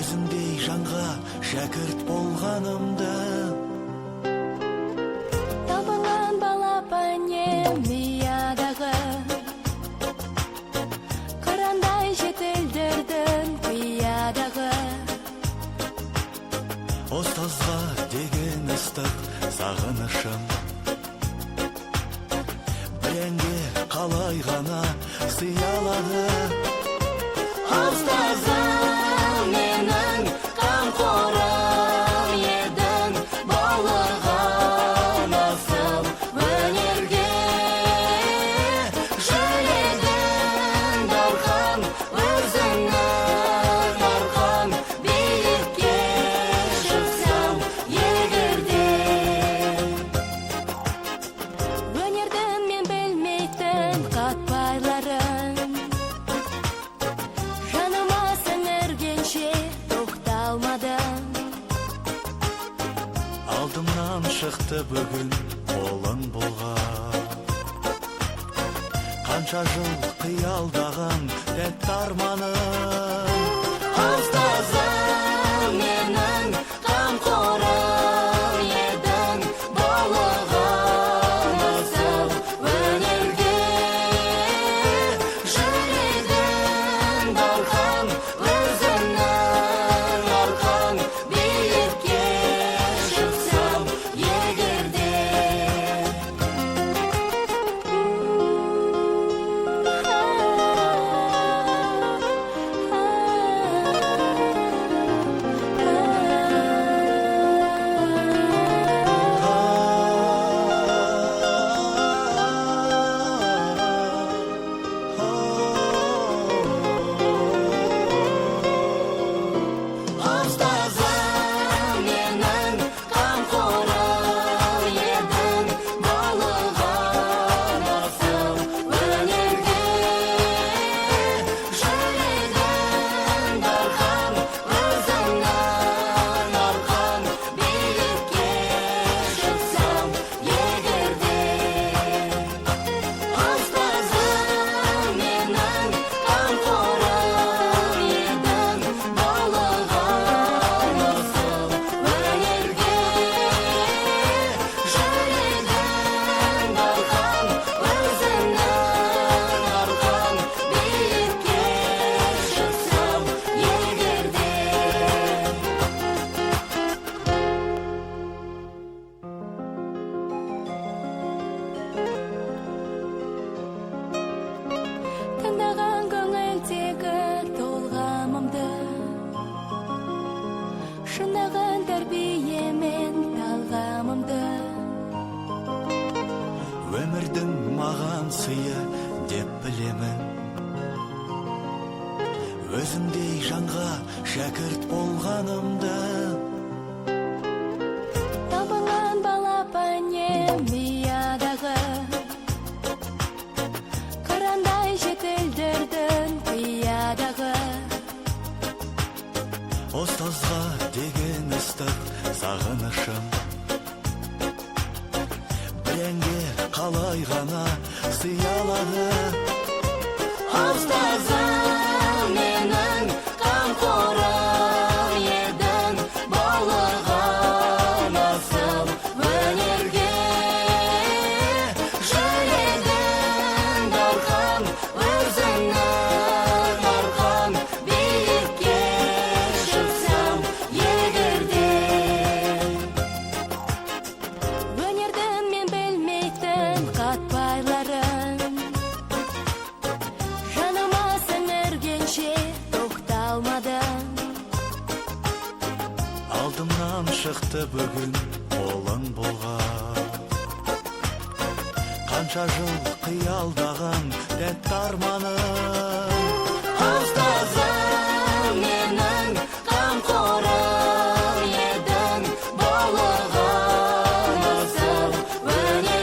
өзіңдей жанға шәкірт болғанымды. Табылған балапанем миядағы, қырандай жетілдірдің қиядағы. Ұстазға деген ыстық сағынышым, біренге қалай ғана сыялады. Ұстазым менің қамқорым едің, баулыған асыл өнерге. Жүледің дархан, өзіңнің арқан, биікке шықсам егерде. Өнердің мен білмейтін қатпайларын, жаныма сіңіргенше тоқталмадым. Алдымнан шықты бүгін қолың болған, қанша жыл қиялдаған тәтті арманым. Ұстазым менің қамқорым едің, баулыған асыл өнерге. Жүледің дархан, өзіңнің арқан, биікке шықсам егерде. Ұстазым менің қамқорым едің, баулыған асыл өнерге. Жүледің дархан, өзіңнің арқан, биікке шықсам егерде. Ұстазым менің қамқорым едің, баулыған асыл өнерге. Жүледің дархан, өзіңнің арқан, биікке шықсам егерде. Тыңдаған көңілдегі толғамымды, шынаған тәрбиемен талғамымды. Өмірдің маған сыйы деп білемін, өзіңдей жанға шәкірт болғанымды. Табылған балапанем миядағы, қырандай жетілдірдің қиядағы. Ұстазға деген ыстық сағынышым, біренге қалай ғана сыялады. Ұстазым менің қамқорым едің, баулыған асыл өнерге. Жүледің дархан, өзіңнің арқан, биікке шықсам егерде. Өнердің мен білмейтін қатпайларын, жаныма сіңіргенше тоқталмадым. Алдымнан шықты бүгін қолың болған, қанша жыл қиялдаған тәтті арманым. Ұстазым